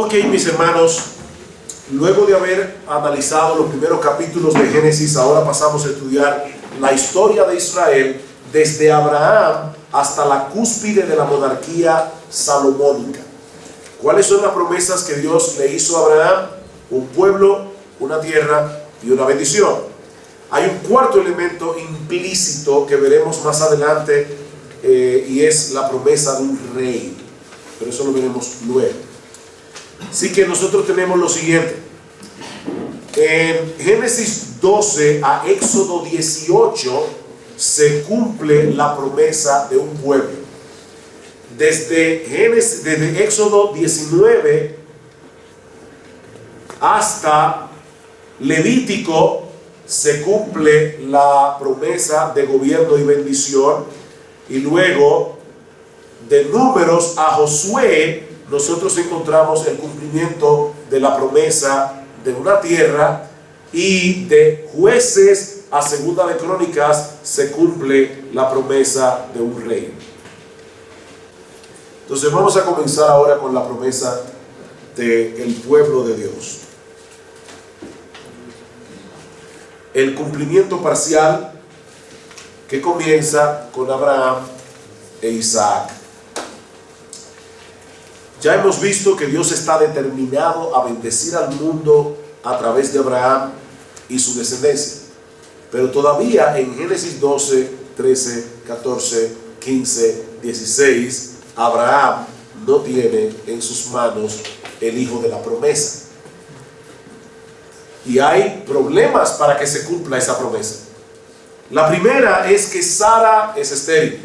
Ok, mis hermanos, luego de haber analizado los primeros capítulos de Génesis, ahora pasamos a estudiar la historia de Israel desde Abraham hasta la cúspide de la monarquía salomónica. ¿Cuáles son las promesas que Dios le hizo a Abraham? Un pueblo, una tierra y una bendición. Hay un cuarto elemento implícito que veremos más adelante y es la promesa de un rey, pero eso lo veremos luego. Así que nosotros tenemos lo siguiente: en Génesis 12 a Éxodo 18 se cumple la promesa de un pueblo. Desde Éxodo 19 hasta Levítico se cumple la promesa de gobierno y bendición, y luego de Números a Josué nosotros encontramos el cumplimiento de la promesa de una tierra, y de Jueces a Segunda de Crónicas se cumple la promesa de un rey. Entonces vamos a comenzar ahora con la promesa del pueblo de Dios. El cumplimiento parcial que comienza con Abraham e Isaac. Ya hemos visto que Dios está determinado a bendecir al mundo a través de Abraham y su descendencia. Pero todavía en Génesis 12, 13, 14, 15, 16, Abraham no tiene en sus manos el hijo de la promesa. Y hay problemas para que se cumpla esa promesa. La primera es que Sara es estéril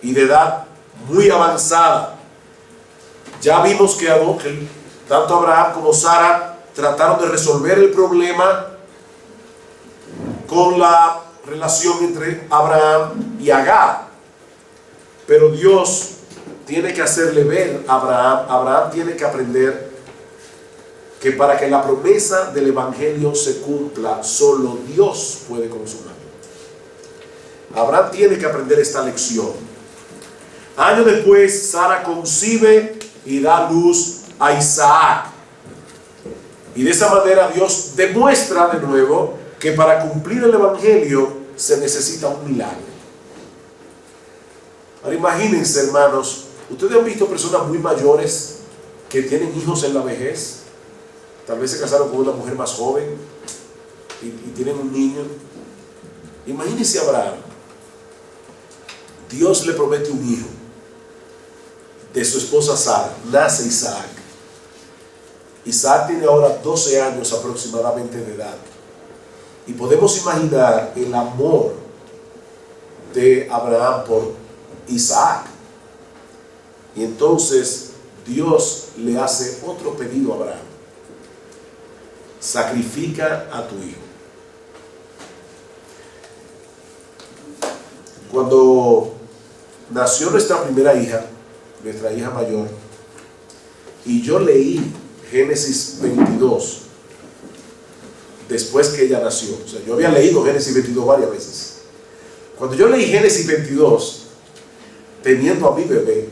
y de edad muy avanzada. Ya vimos que tanto Abraham como Sara trataron de resolver el problema con la relación entre Abraham y Agar. Pero Dios tiene que hacerle ver a Abraham tiene que aprender que para que la promesa del Evangelio se cumpla, solo Dios puede consumarlo. Abraham tiene que aprender esta lección. Años después, Sara concibe y da luz a Isaac. Y de esa manera Dios demuestra de nuevo que para cumplir el Evangelio se necesita un milagro. Ahora imagínense, hermanos, ustedes han visto personas muy mayores que tienen hijos en la vejez. Tal vez se casaron con una mujer más joven y tienen un niño. Imagínense a Abraham. Dios le promete un hijo de su esposa Sara. Nace Isaac. Isaac tiene ahora 12 años aproximadamente de edad. Y podemos imaginar el amor de Abraham por Isaac. Y entonces Dios le hace otro pedido a Abraham: sacrifica a tu hijo. Cuando nació nuestra primera hija, nuestra hija mayor, y yo leí Génesis 22 después que ella nació, o sea, yo había leído Génesis 22 varias veces. Cuando yo leí Génesis 22 teniendo a mi bebé,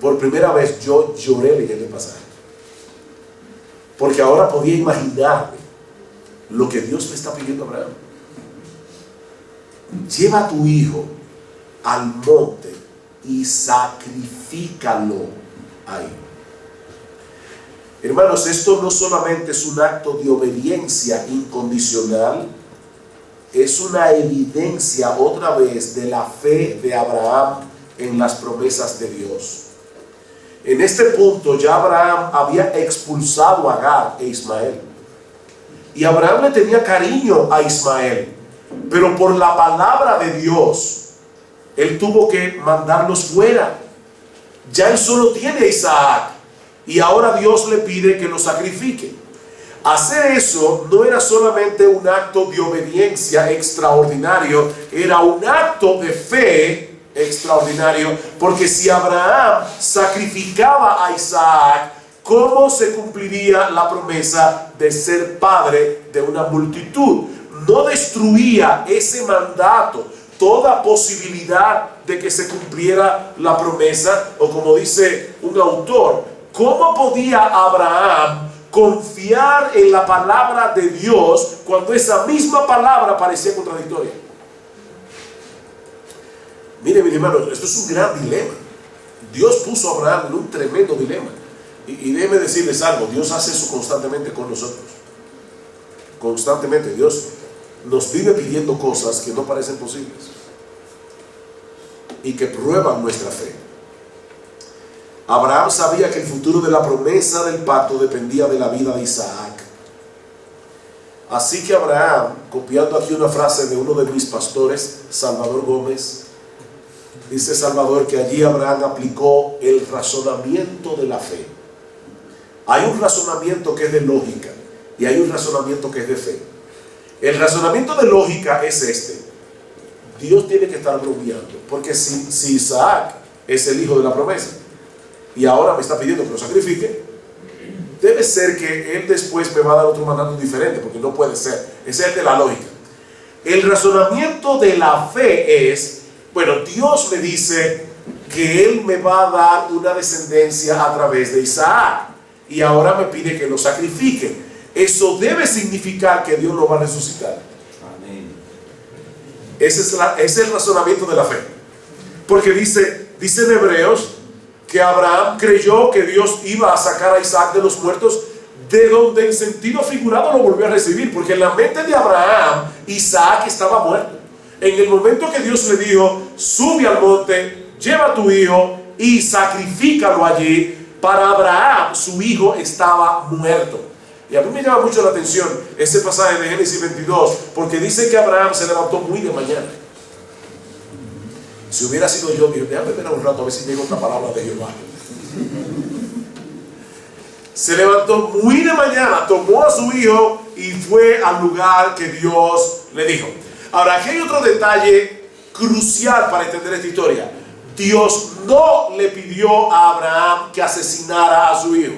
por primera vez yo lloré leyendo el pasaje, porque ahora podía imaginarme lo que Dios le está pidiendo a Abraham. Lleva a tu hijo al monte y sacrifícalo ahí. Hermanos, esto no solamente es un acto de obediencia incondicional, es una evidencia otra vez de la fe de Abraham en las promesas de Dios. En este punto ya Abraham había expulsado a Agar e Ismael, y Abraham le tenía cariño a Ismael, pero por la palabra de Dios él tuvo que mandarlos fuera. Ya él solo tiene a Isaac, y ahora Dios le pide que lo sacrifique. Hacer eso no era solamente un acto de obediencia extraordinario, era un acto de fe extraordinario, porque si Abraham sacrificaba a Isaac, ¿cómo se cumpliría la promesa de ser padre de una multitud? No destruía ese mandato toda posibilidad de que se cumpliera la promesa, o como dice un autor, ¿Cómo podía Abraham confiar en la palabra de Dios cuando esa misma palabra parecía contradictoria? Mire, mis hermanos, esto es un gran dilema. Dios puso a Abraham en un tremendo dilema. Y déjenme decirles algo, Dios hace eso constantemente con nosotros. Constantemente Dios nos vive pidiendo cosas que no parecen posibles y que prueban nuestra fe. Abraham sabía que el futuro de la promesa del pacto dependía de la vida de Isaac. Así que Abraham, copiando aquí una frase de uno de mis pastores, Salvador Gómez, dice Salvador que allí Abraham aplicó el razonamiento de la fe. Hay un razonamiento que es de lógica y hay un razonamiento que es de fe. El razonamiento de lógica es este: Dios tiene que estar bromeando, porque si Isaac es el hijo de la promesa y ahora me está pidiendo que lo sacrifique, debe ser que él después me va a dar otro mandato diferente, porque no puede ser. Ese es el de la lógica. El razonamiento de la fe es, bueno, Dios me dice que él me va a dar una descendencia a través de Isaac y ahora me pide que lo sacrifique. Eso debe significar que Dios lo va a resucitar. Amén. Ese es el razonamiento de la fe, porque dice en Hebreos que Abraham creyó que Dios iba a sacar a Isaac de los muertos, de donde en sentido figurado lo volvió a recibir, porque en la mente de Abraham Isaac estaba muerto. En el momento que Dios le dijo, sube al monte, lleva a tu hijo y sacrifícalo allí, para Abraham su hijo estaba muerto. Y a mí me llama mucho la atención ese pasaje de Génesis 22, porque dice que Abraham se levantó muy de mañana. Si hubiera sido yo, digo, déjame ver un rato a ver si llega otra palabra de Jehová. Se levantó muy de mañana, tomó a su hijo y fue al lugar que Dios le dijo. Ahora, aquí hay otro detalle crucial para entender esta historia. Dios no le pidió a Abraham que asesinara a su hijo.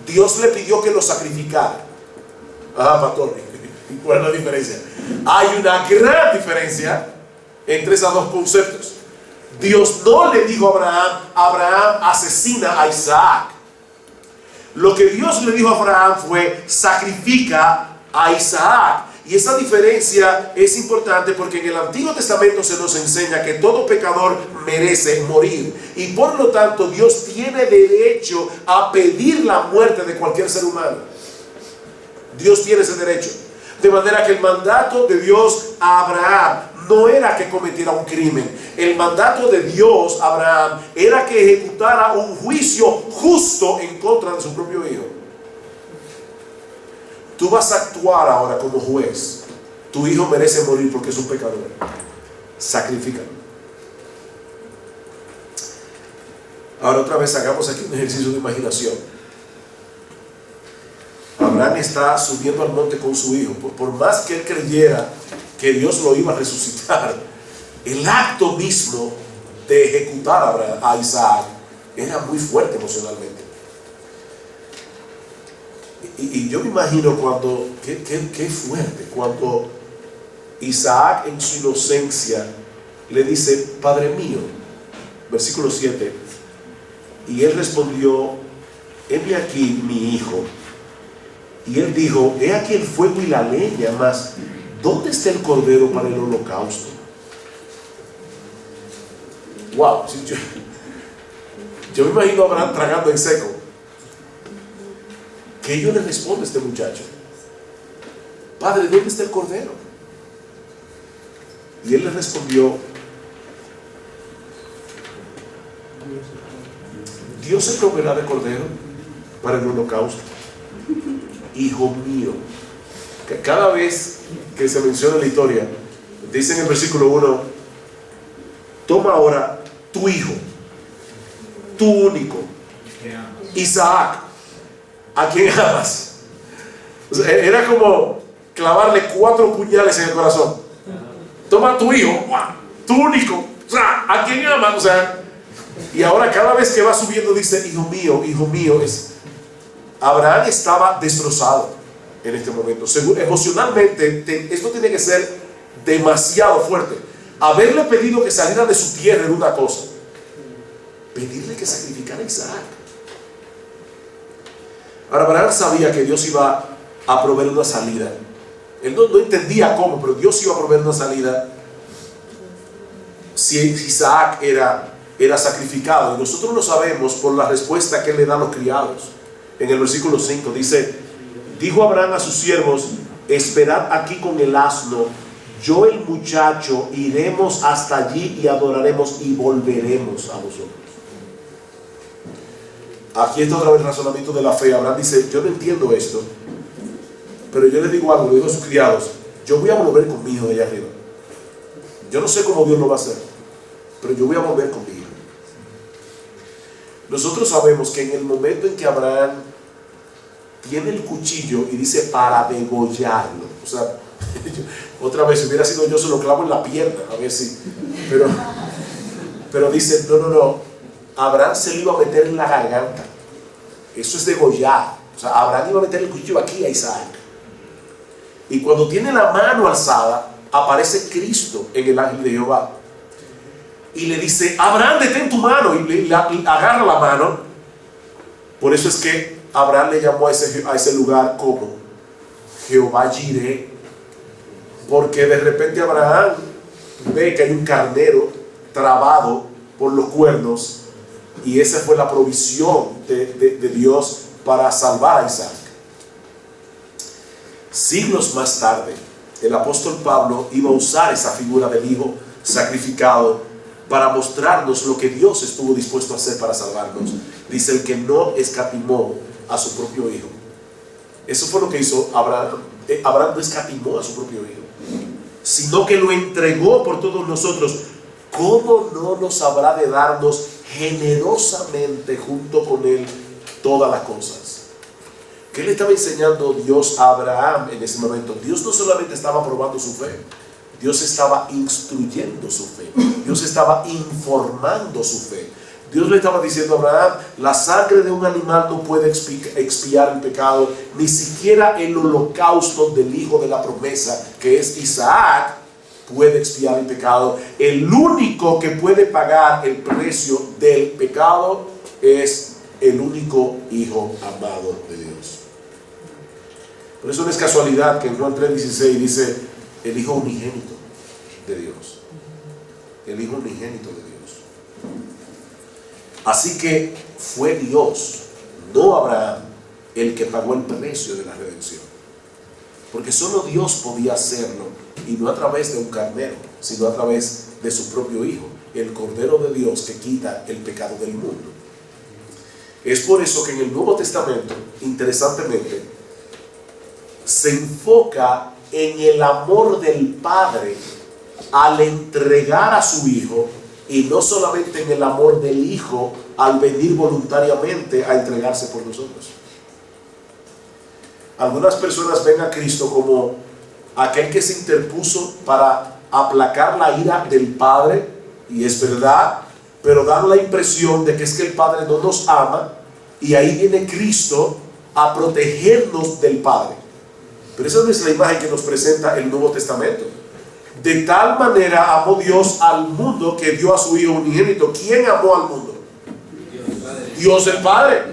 Dios le pidió que lo sacrificara. Pastor, ¿cuál es la diferencia? Hay una gran diferencia entre esos dos conceptos. Dios no le dijo a Abraham, asesina a Isaac. Lo que Dios le dijo a Abraham fue, sacrifica a Isaac. Y esa diferencia es importante porque en el Antiguo Testamento se nos enseña que todo pecador merece morir. Y por lo tanto Dios tiene derecho a pedir la muerte de cualquier ser humano. Dios tiene ese derecho. De manera que el mandato de Dios a Abraham no era que cometiera un crimen. El mandato de Dios a Abraham era que ejecutara un juicio justo en contra de su propio hijo. Tú vas a actuar ahora como juez. Tu hijo merece morir porque es un pecador. Sacrifícalo. Ahora otra vez hagamos aquí un ejercicio de imaginación. Abraham está subiendo al monte con su hijo. Por más que él creyera que Dios lo iba a resucitar, el acto mismo de ejecutar a Isaac era muy fuerte emocionalmente. Y yo me imagino cuando, qué fuerte, cuando Isaac en su inocencia le dice, Padre mío, versículo 7, y él respondió, heme aquí mi hijo. Y él dijo, he aquí el fuego y la leña, mas ¿dónde está el cordero para el holocausto? Wow, yo me imagino a Abraham tragando en seco. ¿Qué yo le respondo a este muchacho? Padre, ¿dónde está el cordero? Y él le respondió, Dios se proveerá de cordero para el holocausto. Hijo mío. Cada vez que se menciona la historia, dice en el versículo 1, toma ahora tu hijo, tu único, Isaac, a quien amas. O sea, era como clavarle 4 puñales en el corazón. Toma tu hijo, tu único, o sea, a quien amas. O sea, y ahora cada vez que va subiendo dice, hijo mío, Abraham estaba destrozado en este momento. Emocionalmente, esto tiene que ser demasiado fuerte. Haberle pedido que saliera de su tierra era una cosa. Pedirle que sacrificara a Isaac Ahora, Abraham sabía que Dios iba a proveer una salida. Él no entendía cómo, pero Dios iba a proveer una salida si Isaac era sacrificado. Y nosotros lo sabemos por la respuesta que él le da a los criados. En el versículo 5 dice: dijo Abraham a sus siervos: esperad aquí con el asno, yo el muchacho iremos hasta allí y adoraremos y volveremos a vosotros. Aquí está otra vez el razonamiento de la fe. Abraham dice: yo no entiendo esto, pero yo les digo algo, le digo a sus criados: yo voy a volver con mi hijo de allá arriba. Yo no sé cómo Dios lo va a hacer, pero yo voy a volver con mi hijo. Nosotros sabemos que en el momento en que Abraham tiene el cuchillo y dice para degollarlo, o sea, otra vez, si hubiera sido yo, se lo clavo en la pierna, a ver si, pero dice, no, Abraham se lo iba a meter en la garganta. Eso es degollar. O sea, Abraham iba a meter el cuchillo aquí a Isaac. Y cuando tiene la mano alzada, aparece Cristo en el ángel de Jehová y le dice: Abraham, detén tu mano, y agarra la mano. Por eso es que Abraham le llamó a ese lugar como Jehová Jireh, porque de repente Abraham ve que hay un carnero trabado por los cuernos, y esa fue la provisión de Dios para salvar a Isaac. Siglos más tarde, el apóstol Pablo iba a usar esa figura del hijo sacrificado para mostrarnos lo que Dios estuvo dispuesto a hacer para salvarnos. Dice: el que no escatimó a su propio hijo. Eso fue lo que hizo Abraham. Abraham no escatimó a su propio hijo, sino que lo entregó por todos nosotros. ¿Cómo no nos habrá de darnos generosamente junto con él todas las cosas? ¿Qué le estaba enseñando Dios a Abraham en ese momento? Dios no solamente estaba probando su fe, Dios estaba instruyendo su fe, Dios estaba informando su fe. Dios le estaba diciendo a Abraham: la sangre de un animal no puede expiar el pecado, ni siquiera el holocausto del hijo de la promesa, que es Isaac, puede expiar el pecado. El único que puede pagar el precio del pecado es el único hijo amado de Dios. Por eso no es casualidad que en Juan 3:16 dice: el hijo unigénito de Dios. El hijo unigénito de Dios. Así que fue Dios, no Abraham, el que pagó el precio de la redención. Porque solo Dios podía hacerlo, y no a través de un carnero, sino a través de su propio hijo, el Cordero de Dios que quita el pecado del mundo. Es por eso que en el Nuevo Testamento, interesantemente, se enfoca en el amor del Padre al entregar a su Hijo, y no solamente en el amor del Hijo al venir voluntariamente a entregarse por nosotros. Algunas personas ven a Cristo como aquel que se interpuso para aplacar la ira del Padre, y es verdad, pero dan la impresión de que es que el Padre no nos ama, y ahí viene Cristo a protegernos del Padre. Pero esa no es la imagen que nos presenta el Nuevo Testamento. De tal manera amó Dios al mundo que dio a su Hijo unigénito. ¿Quién amó al mundo? Dios el Padre.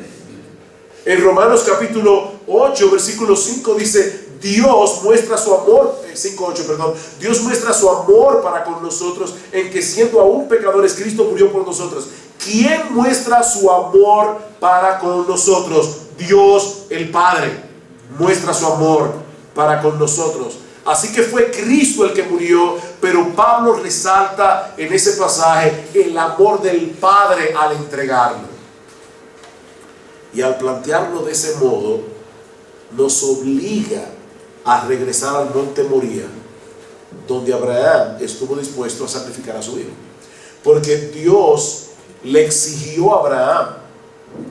En Romanos capítulo 8, versículo 5 dice: Dios muestra su amor, 5:8, perdón. Dios muestra su amor para con nosotros en que, siendo aún pecadores, Cristo murió por nosotros. ¿Quién muestra su amor para con nosotros? Dios el Padre muestra su amor para con nosotros. Así que fue Cristo el que murió, pero Pablo resalta en ese pasaje el amor del Padre al entregarlo. Y al plantearlo de ese modo, nos obliga a regresar al monte Moría, donde Abraham estuvo dispuesto a sacrificar a su hijo. Porque Dios le exigió a Abraham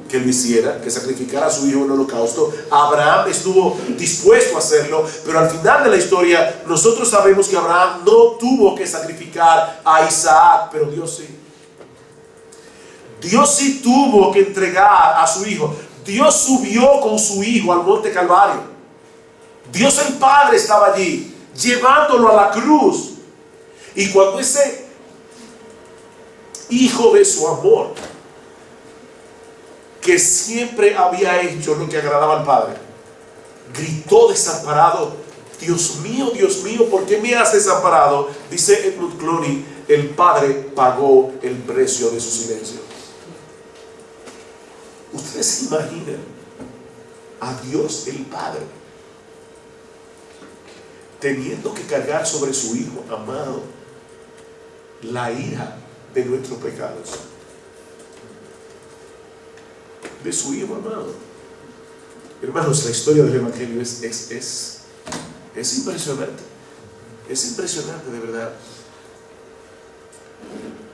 que lo hiciera, que sacrificara a su hijo en holocausto. Abraham estuvo dispuesto a hacerlo, pero al final de la historia nosotros sabemos que Abraham no tuvo que sacrificar a Isaac, pero Dios sí. Dios sí tuvo que entregar a su hijo. Dios subió con su hijo al monte Calvario. Dios el Padre estaba allí, llevándolo a la cruz. Y cuando ese hijo de su amor que siempre había hecho lo que agradaba al Padre, gritó desamparado: Dios mío, ¿por qué me has desamparado? Dice Edmund Clooney: el Padre pagó el precio de su silencio. Ustedes se imaginan a Dios el Padre teniendo que cargar sobre su Hijo amado la ira de nuestros pecados, de su Hijo amado. Hermanos, la historia del Evangelio es impresionante. Es impresionante, de verdad.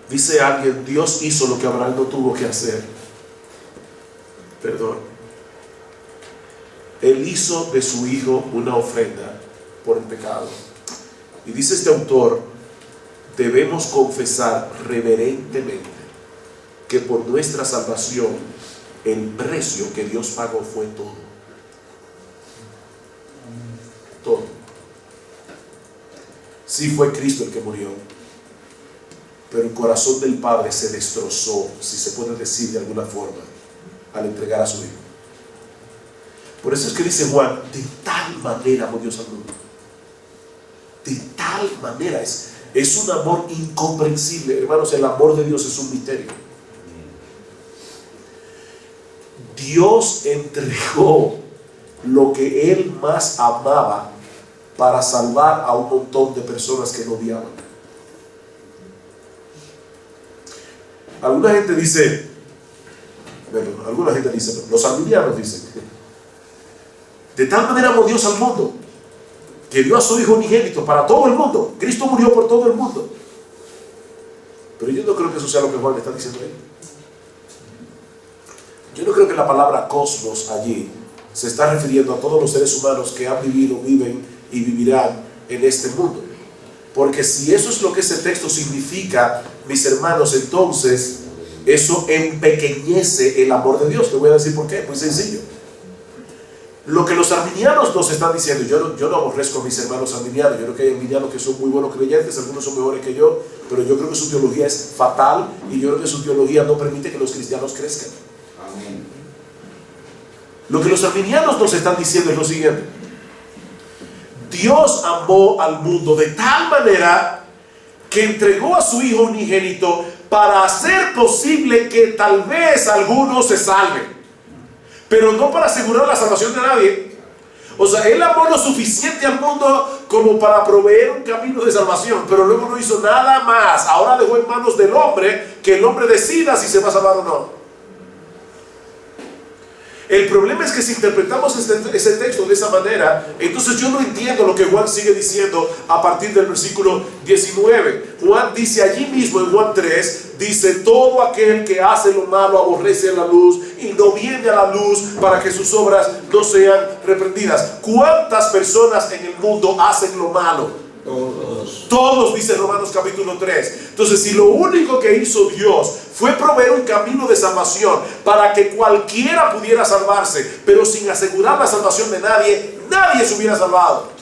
Dice alguien: Dios hizo lo que Abraham no tuvo que hacer. Perdón. Él hizo de su Hijo una ofrenda por el pecado. Y dice este autor: debemos confesar reverentemente que por nuestra salvación el precio que Dios pagó fue todo. Todo. Sí, fue Cristo el que murió, pero el corazón del Padre se destrozó, si se puede decir de alguna forma, al entregar a su Hijo. Por eso es que dice Juan: de tal manera amó Dios al mundo. De tal manera. Es un amor incomprensible. Hermanos, el amor de Dios es un misterio. Dios entregó lo que Él más amaba para salvar a un montón de personas que lo odiaban. Alguna gente dice, los arminianos dicen: de tal manera amó Dios al mundo que dio a su Hijo unigénito para todo el mundo. Cristo murió por todo el mundo. Pero yo no creo que eso sea lo que Juan le está diciendo ahí. Yo no creo que la palabra cosmos allí se está refiriendo a todos los seres humanos que han vivido, viven y vivirán en este mundo. Porque si eso es lo que ese texto significa, mis hermanos, entonces eso empequeñece el amor de Dios. Le voy a decir por qué. Muy sencillo. Lo que los arminianos nos están diciendo, yo no aborrezco a mis hermanos arminianos. Yo creo que hay arminianos que son muy buenos creyentes, algunos son mejores que yo, pero yo creo que su teología es fatal y yo creo que su teología no permite que los cristianos crezcan. Amén. Lo que los arminianos nos están diciendo es lo siguiente: Dios amó al mundo de tal manera que entregó a su Hijo unigénito para hacer posible que tal vez algunos se salven, pero no para asegurar la salvación de nadie. O sea, Él amó lo suficiente al mundo como para proveer un camino de salvación, pero luego no hizo nada más. Ahora dejó en manos del hombre que el hombre decida si se va a salvar o no. El problema es que si interpretamos ese texto de esa manera, entonces yo no entiendo lo que Juan sigue diciendo a partir del versículo 19. Juan dice allí mismo en Juan 3, dice: todo aquel que hace lo malo aborrece la luz y no viene a la luz para que sus obras no sean reprendidas. ¿Cuántas personas en el mundo hacen lo malo? Todos, dice Romanos capítulo 3. Entonces, si lo único que hizo Dios fue proveer un camino de salvación para que cualquiera pudiera salvarse, pero sin asegurar la salvación de nadie, nadie se hubiera salvado.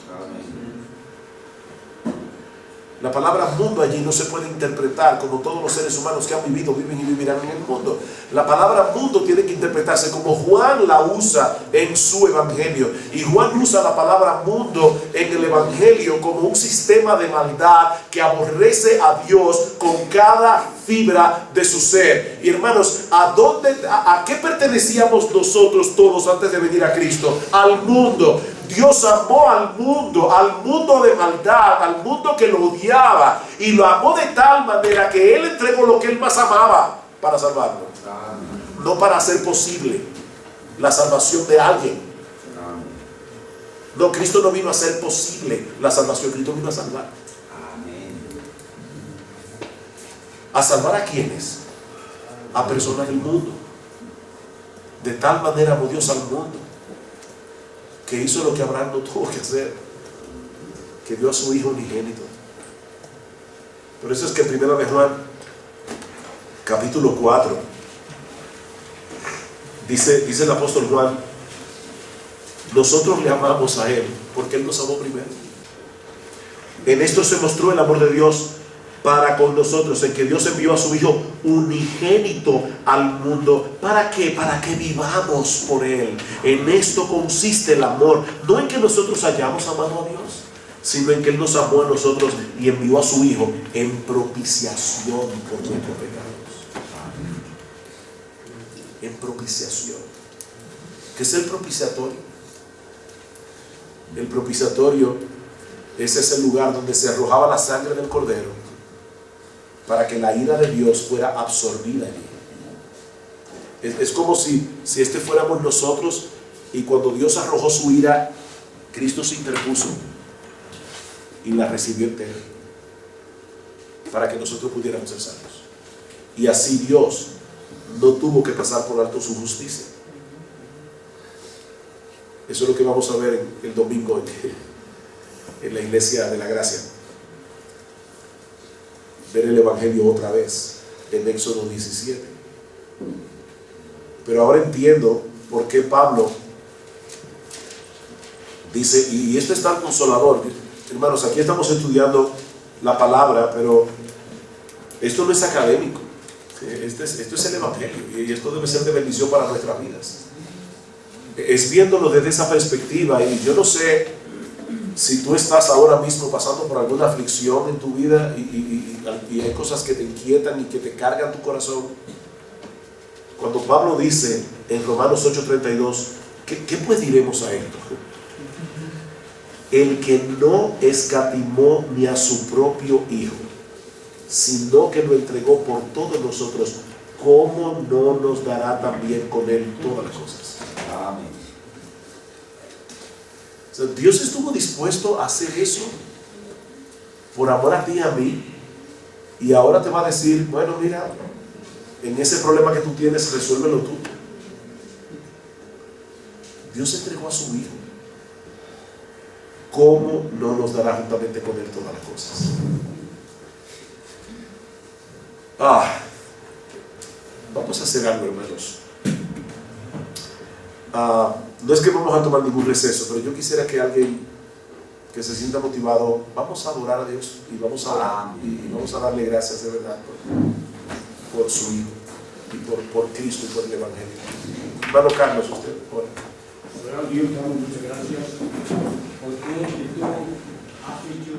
La palabra mundo allí no se puede interpretar como todos los seres humanos que han vivido, viven y vivirán en el mundo. La palabra mundo tiene que interpretarse como Juan la usa en su evangelio. Y Juan usa la palabra mundo en el evangelio como un sistema de maldad que aborrece a Dios con cada fibra de su ser. Y hermanos, ¿a qué pertenecíamos nosotros todos antes de venir a Cristo? Al mundo. Dios amó al mundo de maldad, al mundo que lo odiaba, y lo amó de tal manera que Él entregó lo que Él más amaba para salvarlo. No para hacer posible la salvación de alguien. No, Cristo no vino a hacer posible la salvación, Cristo vino a salvar. ¿A salvar a quiénes? A personas del mundo. De tal manera amó Dios al mundo que hizo lo que Abraham no tuvo que hacer, que dio a su Hijo unigénito. Por eso es que en 1 de Juan capítulo 4 dice el apóstol Juan: nosotros le amamos a Él porque Él nos amó primero. En esto se mostró el amor de Dios para con nosotros, en que Dios envió a su Hijo unigénito al mundo. ¿Para qué? Para que vivamos por Él. En esto consiste el amor, no en que nosotros hayamos amado a Dios, sino en que Él nos amó a nosotros y envió a su Hijo en propiciación por nuestros pecados. En propiciación. ¿Qué es el propiciatorio? El propiciatorio es ese lugar donde se arrojaba la sangre del Cordero para que la ira de Dios fuera absorbida allí. Es como si este fuéramos nosotros, y cuando Dios arrojó su ira, Cristo se interpuso y la recibió entera para que nosotros pudiéramos ser salvos. Y así Dios no tuvo que pasar por alto su justicia. Eso es lo que vamos a ver el domingo en la Iglesia de la Gracia. Ver el Evangelio otra vez en Éxodo 17. Pero ahora entiendo por qué Pablo dice, y esto es tan consolador. Hermanos, aquí estamos estudiando la palabra, pero esto no es académico. Esto es el Evangelio, y esto debe ser de bendición para nuestras vidas. Es viéndolo desde esa perspectiva. Y yo no sé si tú estás ahora mismo pasando por alguna aflicción en tu vida y hay cosas que te inquietan y que te cargan tu corazón. Cuando Pablo dice en Romanos 8:32, ¿qué pues diremos a esto? El que no escatimó ni a su propio Hijo, sino que lo entregó por todos nosotros, ¿cómo no nos dará también con Él todas las cosas? Amén. O sea, Dios estuvo dispuesto a hacer eso por amor a ti y a mí, y ahora te va a decir, bueno, mira, en ese problema que tú tienes, resuélvelo tú. Dios entregó a su Hijo. ¿Cómo no nos dará juntamente con Él todas las cosas? Vamos a hacer algo, hermanos. No es que vamos a tomar ningún receso, pero yo quisiera que alguien que se sienta motivado, vamos a adorar a Dios y vamos a orar y vamos a darle gracias de verdad por su Hijo y por Cristo y por el Evangelio. Hermano Carlos, usted, ora. Dios, te damos muchas gracias por todo lo que tú has hecho.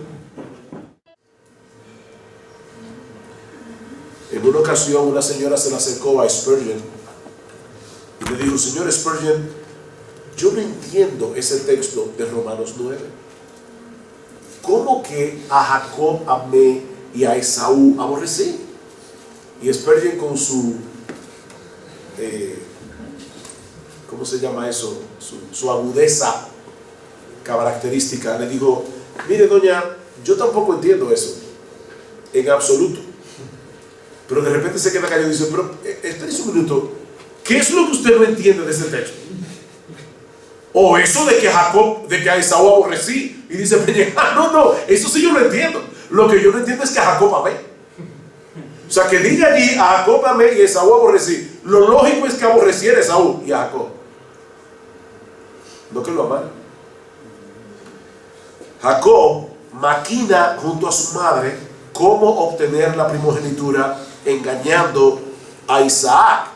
En una ocasión una señora se le acercó a Spurgeon y le dijo, señor Spurgeon, yo no entiendo ese texto de Romanos 9. ¿Cómo que a Jacob amé y a Esaú aborrecí? Y Spurgeon con su ¿cómo se llama eso? Su agudeza característica, le dijo, mire doña, yo tampoco entiendo eso en absoluto. Pero de repente se queda callado y dice, pero espérese un minuto, ¿qué es lo que usted no entiende de ese texto? O eso de que a Esaú aborrecí. Y dice, no, eso sí yo lo entiendo. Lo que yo no entiendo es que a Jacob amé. O sea, que diga allí, a Jacob amé y a Esaú aborrecí. Lo lógico es que aborreciera a Esaú y a Jacob, no que lo amara. Jacob maquina junto a su madre cómo obtener la primogenitura, engañando a Isaac.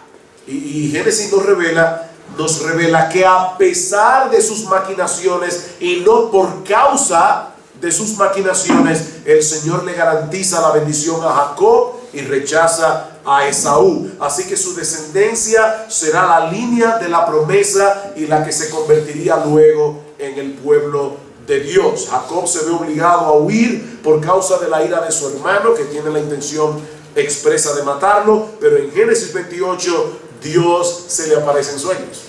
Y Génesis nos revela que a pesar de sus maquinaciones y no por causa de sus maquinaciones, el Señor le garantiza la bendición a Jacob y rechaza a Esaú. Así que su descendencia será la línea de la promesa y la que se convertiría luego en el pueblo de Dios. Jacob se ve obligado a huir por causa de la ira de su hermano, que tiene la intención expresa de matarlo, pero en Génesis 28 Dios se le aparece en sueños.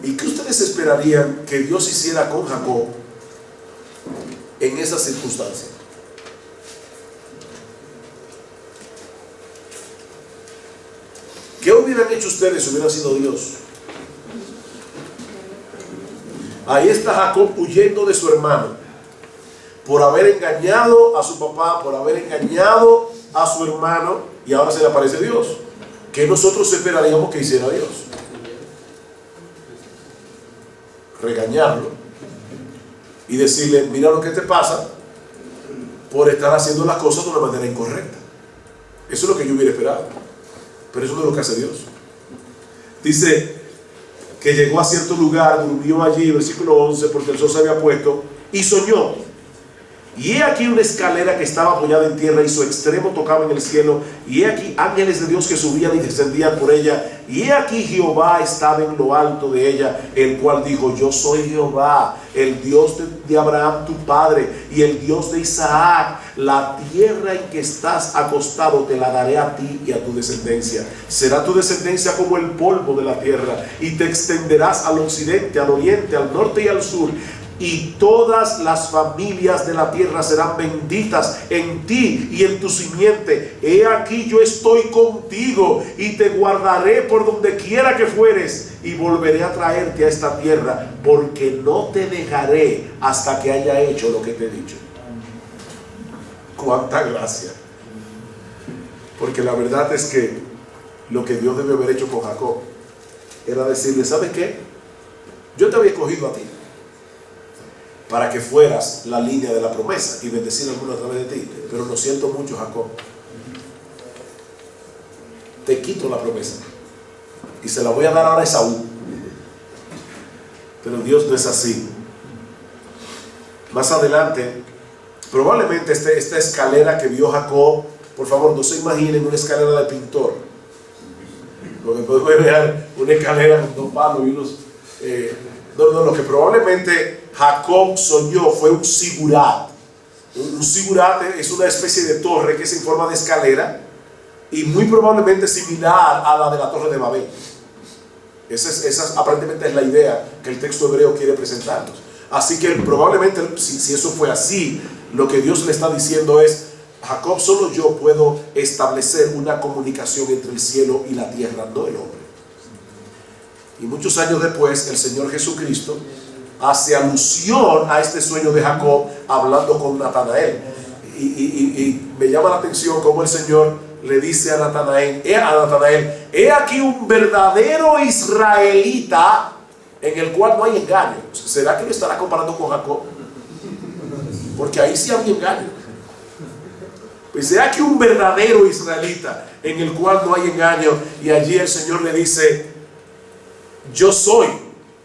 ¿Y qué ustedes esperarían que Dios hiciera con Jacob en esas circunstancias? ¿Qué hubieran hecho ustedes si hubiera sido Dios? Ahí está Jacob huyendo de su hermano por haber engañado a su papá, por haber engañado a su hermano, y ahora se le aparece Dios. ¿Qué nosotros esperaríamos que hiciera Dios? Regañarlo y decirle, mira lo que te pasa, por estar haciendo las cosas de una manera incorrecta. Eso es lo que yo hubiera esperado, pero eso no es lo que hace Dios. Dice que llegó a cierto lugar, durmió allí, versículo 11, porque el sol se había puesto, y soñó. Y he aquí una escalera que estaba apoyada en tierra y su extremo tocaba en el cielo. Y he aquí ángeles de Dios que subían y descendían por ella. Y he aquí Jehová estaba en lo alto de ella, el cual dijo: yo soy Jehová, el Dios de Abraham tu padre y el Dios de Isaac. La tierra en que estás acostado te la daré a ti y a tu descendencia. Será tu descendencia como el polvo de la tierra, y te extenderás al occidente, al oriente, al norte y al sur. Y todas las familias de la tierra serán benditas en ti y en tu simiente. He aquí yo estoy contigo y te guardaré por donde quiera que fueres, y volveré a traerte a esta tierra, porque no te dejaré hasta que haya hecho lo que te he dicho. Cuánta gracia. Porque la verdad es que lo que Dios debe haber hecho con Jacob era decirle: ¿sabes qué? Yo te había escogido a ti para que fueras la línea de la promesa y bendecir a alguno a través de ti, pero lo siento mucho, Jacob, te quito la promesa y se la voy a dar ahora a Esaú. Pero Dios no es así. Más adelante, probablemente esta escalera que vio Jacob, por favor no se imaginen una escalera de pintor, porque podemos ver una escalera con dos palos y unos no, lo que probablemente Jacob soñó fue un sigurat. Un sigurat es una especie de torre que es en forma de escalera y muy probablemente similar a la de la torre de Babel. Esa aparentemente es la idea que el texto hebreo quiere presentarnos. Así que probablemente, si eso fue así, lo que Dios le está diciendo es: Jacob, solo yo puedo establecer una comunicación entre el cielo y la tierra, no el hombre. Y muchos años después, el Señor Jesucristo hace alusión a este sueño de Jacob hablando con Natanael. Y me llama la atención cómo el Señor le dice a Natanael: he aquí un verdadero israelita en el cual no hay engaño. ¿Será que lo estará comparando con Jacob? Porque ahí sí había engaño. Pues he aquí un verdadero israelita en el cual no hay engaño. Y allí el Señor le dice: yo soy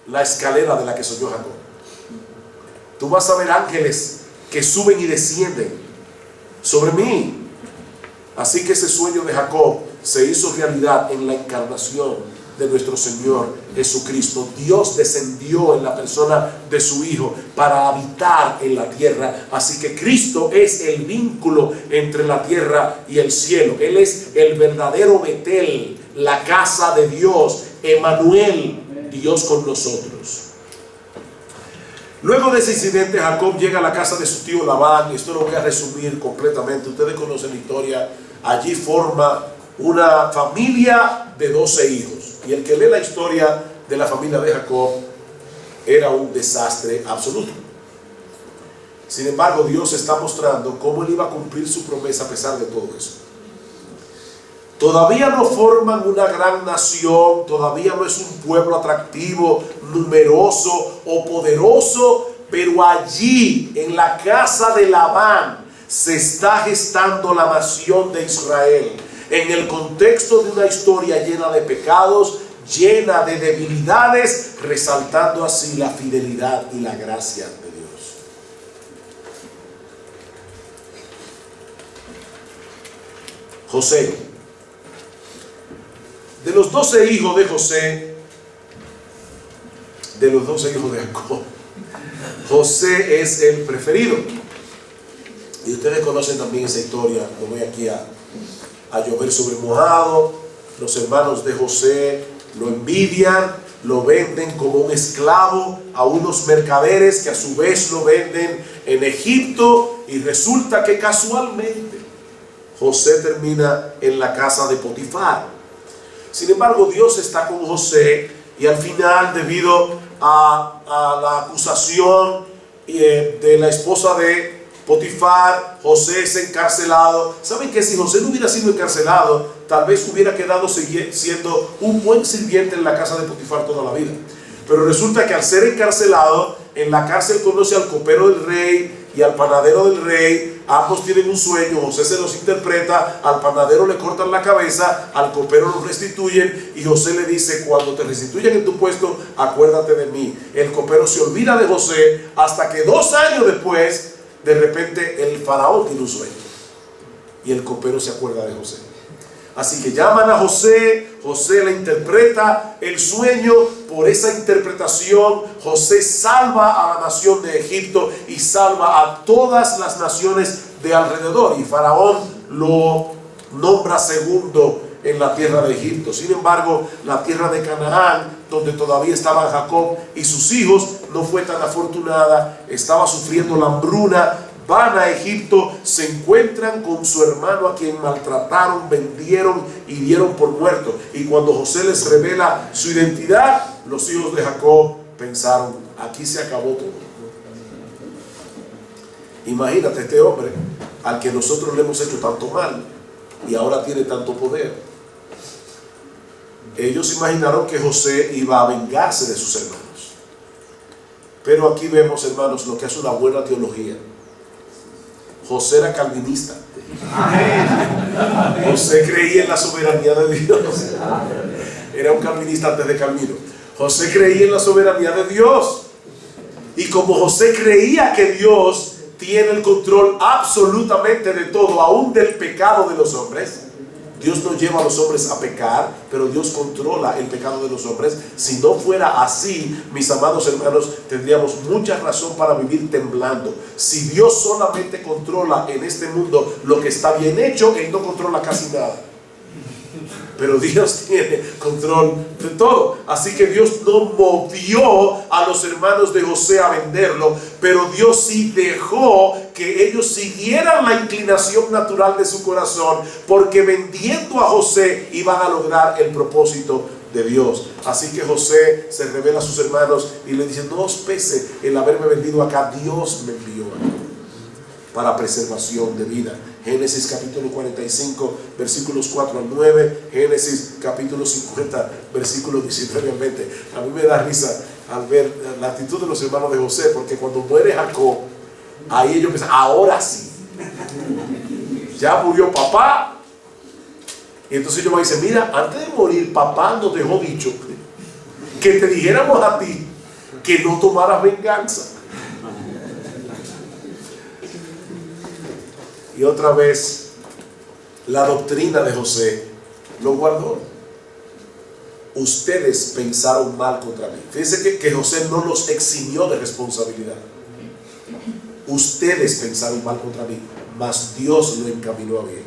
la escalera de la que soñó Jacob. Tú vas a ver ángeles que suben y descienden sobre mí. Así que ese sueño de Jacob se hizo realidad en la encarnación de nuestro Señor Jesucristo. Dios descendió en la persona de su Hijo para habitar en la tierra. Así que Cristo es el vínculo entre la tierra y el cielo. Él es el verdadero Betel, la casa de Dios, Emmanuel, Dios con nosotros. Luego de ese incidente, Jacob llega a la casa de su tío Labán, y esto lo voy a resumir completamente. Ustedes conocen la historia. Allí forma una familia de 12 hijos. Y el que lee la historia de la familia de Jacob, era un desastre absoluto. Sin embargo, Dios está mostrando cómo él iba a cumplir su promesa a pesar de todo eso. Todavía no forman una gran nación, todavía no es un pueblo atractivo, numeroso o poderoso, pero allí, en la casa de Labán, se está gestando la nación de Israel, en el contexto de una historia llena de pecados, llena de debilidades, resaltando así la fidelidad y la gracia de Dios. José. De los 12 hijos de José, de los 12 hijos de Jacob, José es el preferido. Y ustedes conocen también esa historia. No voy aquí a llover sobre mojado. Los hermanos de José lo envidian, lo venden como un esclavo a unos mercaderes que a su vez lo venden en Egipto, y resulta que casualmente José termina en la casa de Potifar. Sin embargo, Dios está con José, y al final, debido a la acusación de la esposa de Potifar, José es encarcelado. ¿Saben que si José no hubiera sido encarcelado, tal vez hubiera quedado siendo un buen sirviente en la casa de Potifar toda la vida? Pero resulta que al ser encarcelado, en la cárcel conoce al copero del rey y al panadero del rey, ambos tienen un sueño, José se los interpreta, al panadero le cortan la cabeza, al copero lo restituyen y José le dice: cuando te restituyan en tu puesto, acuérdate de mí. El copero se olvida de José hasta que 2 años después, de repente el faraón tiene un sueño y el copero se acuerda de José. Así que llaman a José, José le interpreta el sueño. Por esa interpretación, José salva a la nación de Egipto y salva a todas las naciones de alrededor. Y Faraón lo nombra segundo en la tierra de Egipto. Sin embargo, la tierra de Canaán, donde todavía estaban Jacob y sus hijos, no fue tan afortunada. Estaba sufriendo la hambruna. Van a Egipto, se encuentran con su hermano a quien maltrataron, vendieron y dieron por muerto. Y cuando José les revela su identidad, los hijos de Jacob pensaron: aquí se acabó todo. Imagínate este hombre al que nosotros le hemos hecho tanto mal y ahora tiene tanto poder. Ellos imaginaron que José iba a vengarse de sus hermanos. Pero aquí vemos, hermanos, lo que es una buena teología. José era calvinista. José creía en la soberanía de Dios. Era un calvinista antes de Calvino. José creía en la soberanía de Dios. Y como José creía que Dios tiene el control absolutamente de todo, aún del pecado de los hombres. Dios no lleva a los hombres a pecar, pero Dios controla el pecado de los hombres. Si no fuera así, mis amados hermanos, tendríamos mucha razón para vivir temblando. Si Dios solamente controla en este mundo lo que está bien hecho, Él no controla casi nada. Pero Dios tiene control de todo. Así que Dios no movió a los hermanos de José a venderlo, pero Dios sí dejó que ellos siguieran la inclinación natural de su corazón, porque vendiendo a José iban a lograr el propósito de Dios. Así que José se revela a sus hermanos y le dice: no os pese el haberme vendido acá, Dios me envió acá para preservación de vida. Génesis capítulo 45 versículos 4 al 9, Génesis capítulo 50 versículos 19 al 20. A mí me da risa al ver la actitud de los hermanos de José, porque cuando muere Jacob, ahí ellos piensan: ahora sí, ya murió papá. Y entonces ellos me dicen: mira, antes de morir papá nos dejó dicho que te dijéramos a ti que no tomaras venganza. Y otra vez la doctrina de José lo guardó. Ustedes pensaron mal contra mí. Fíjense que José no los eximió de responsabilidad. Ustedes pensaron mal contra mí, mas Dios lo encaminó a bien.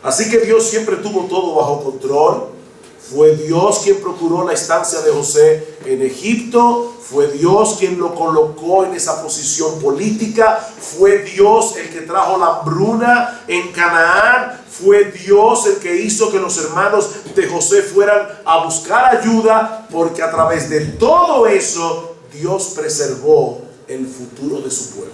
Así que Dios siempre tuvo todo bajo control. Fue Dios quien procuró la estancia de José en Egipto. Fue Dios quien lo colocó en esa posición política. Fue Dios el que trajo la hambruna en Canaán. Fue Dios el que hizo que los hermanos de José fueran a buscar ayuda, porque a través de todo eso Dios preservó el futuro de su pueblo.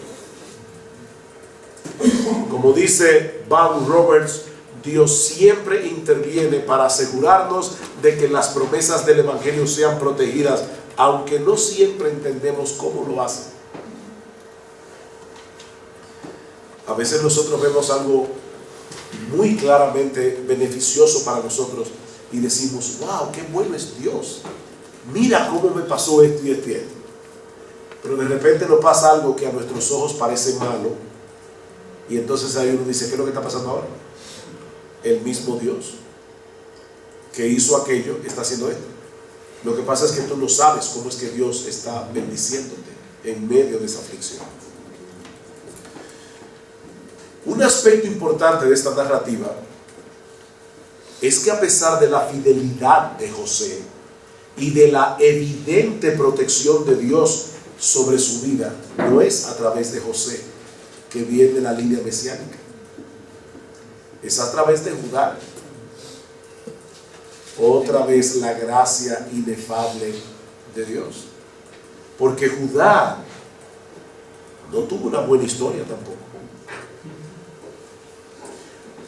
Como dice Van Roberts, Dios siempre interviene para asegurarnos de que las promesas del Evangelio sean protegidas, aunque no siempre entendemos cómo lo hace. A veces nosotros vemos algo muy claramente beneficioso para nosotros y decimos: wow, qué bueno es Dios, mira cómo me pasó esto y esto y esto. Pero de repente nos pasa algo que a nuestros ojos parece malo, y entonces ahí uno dice: ¿qué es lo que está pasando ahora? El mismo Dios que hizo aquello está haciendo esto. Lo que pasa es que tú no sabes cómo es que Dios está bendiciéndote en medio de esa aflicción. Un aspecto importante de esta narrativa es que, a pesar de la fidelidad de José y de la evidente protección de Dios sobre su vida, no es a través de José que viene la línea mesiánica. Es a través de Judá. Otra vez la gracia inefable de Dios. Porque Judá no tuvo una buena historia tampoco.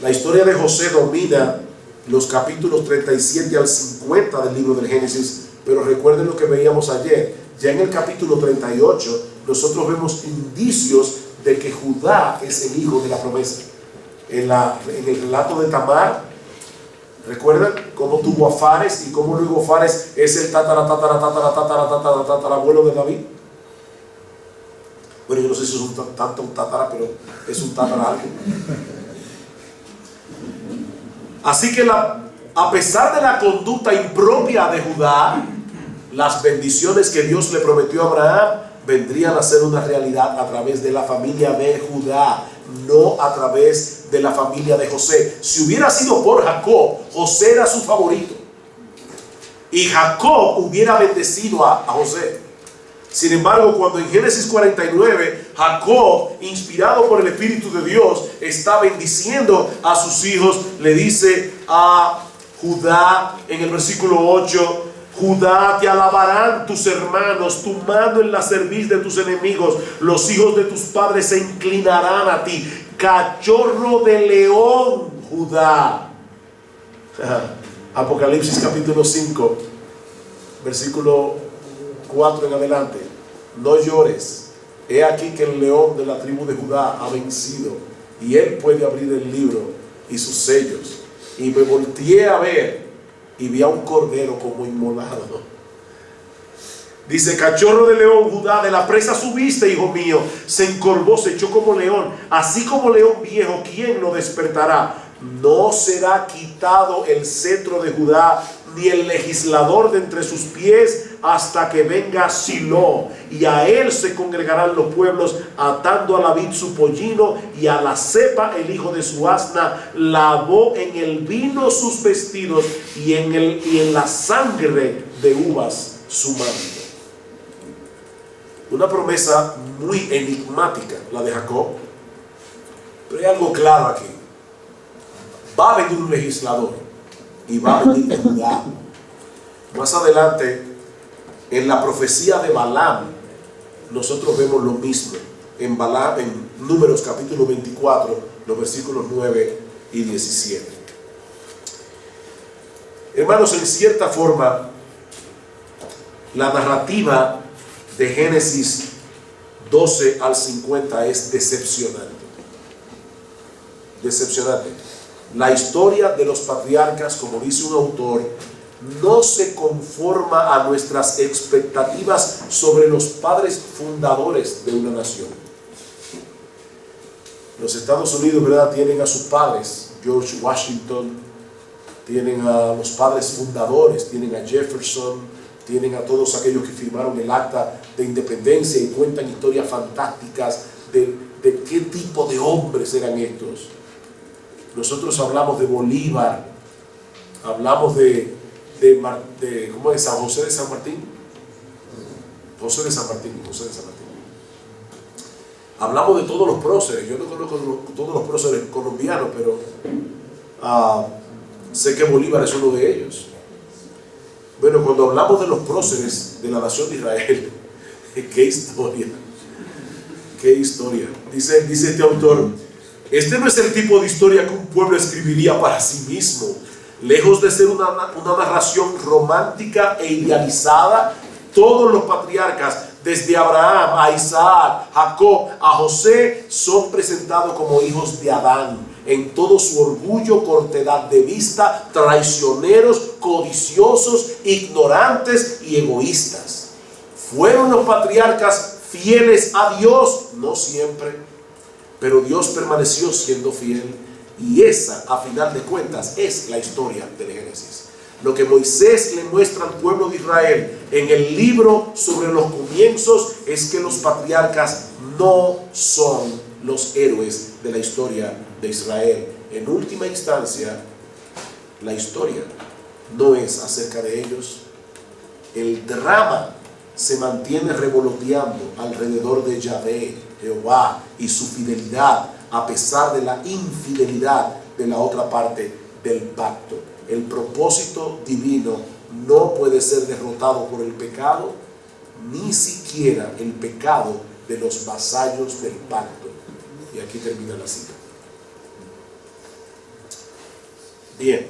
La historia de José domina los capítulos 37 al 50 del libro del Génesis, pero recuerden lo que veíamos ayer. Ya en el capítulo 38 nosotros vemos indicios de que Judá es el hijo de la promesa. En el relato de Tamar, ¿recuerdan cómo tuvo a Fares y cómo luego Fares es el tatarabuelo de David? Bueno, yo no sé si es un tatara, pero es un tatara algo. Así que a pesar de la conducta impropia de Judá, las bendiciones que Dios le prometió a Abraham vendrían a ser una realidad a través de la familia de Judá, no a través de la familia de José. Si hubiera sido por Jacob, José era su favorito y Jacob hubiera bendecido a José. Sin embargo, cuando en Génesis 49 Jacob, inspirado por el Espíritu de Dios, está bendiciendo a sus hijos, le dice a Judá en el versículo 8: Judá, te alabarán tus hermanos, tu mano en la cerviz de tus enemigos, los hijos de tus padres se inclinarán a ti. Cachorro de león, Judá. Apocalipsis capítulo 5, versículo 4 en adelante: no llores, he aquí que el león de la tribu de Judá ha vencido, y él puede abrir el libro y sus sellos. Y me volteé a ver y vi a un cordero como inmolado. Dice: cachorro de león, Judá, de la presa subiste, hijo mío, se encorvó, se echó como león, así como león viejo, ¿quién lo despertará? No será quitado el cetro de Judá, ni el legislador de entre sus pies, hasta que venga Silo, y a él se congregarán los pueblos, atando a la vid su pollino, y a la cepa el hijo de su asna. Lavó en el vino sus vestidos, y en la sangre de uvas su manto. Una promesa muy enigmática la de Jacob, pero hay algo claro aquí. Va a venir un legislador y va a venir de Judá. Más adelante, en la profecía de Balaam, nosotros vemos lo mismo. En Números capítulo 24, los versículos 9 y 17. Hermanos, en cierta forma, la narrativa de Génesis 12 al 50 es decepcionante. Decepcionante. La historia de los patriarcas, como dice un autor, no se conforma a nuestras expectativas sobre los padres fundadores de una nación. Los Estados Unidos, ¿verdad?, tienen a sus padres, George Washington, tienen a los padres fundadores, tienen a Jefferson, tienen a todos aquellos que firmaron el acta de independencia y cuentan historias fantásticas de qué tipo de hombres eran estos. Nosotros hablamos de Bolívar, hablamos ¿cómo es? San José de San Martín. José de San Martín. Hablamos de todos los próceres. Yo no conozco todos los próceres colombianos, pero sé que Bolívar es uno de ellos. Bueno, cuando hablamos de los próceres de la nación de Israel, qué historia, qué historia. Dice este autor: este no es el tipo de historia que un pueblo escribiría para sí mismo. Lejos de ser una narración romántica e idealizada, todos los patriarcas, desde Abraham a Isaac, Jacob, a José, son presentados como hijos de Adán, en todo su orgullo, cortedad de vista, traicioneros, codiciosos, ignorantes y egoístas. ¿Fueron los patriarcas fieles a Dios? No siempre, pero Dios permaneció siendo fiel. Y esa, a final de cuentas, es la historia del Génesis. Lo que Moisés le muestra al pueblo de Israel en el libro sobre los comienzos es que los patriarcas no son los héroes de la historia de Israel. En última instancia, la historia no es acerca de ellos. El drama se mantiene revoloteando alrededor de Yahvé, Jehová, y su fidelidad, a pesar de la infidelidad de la otra parte del pacto. El propósito divino no puede ser derrotado por el pecado, ni siquiera el pecado de los vasallos del pacto. Y aquí termina la cita. Bien.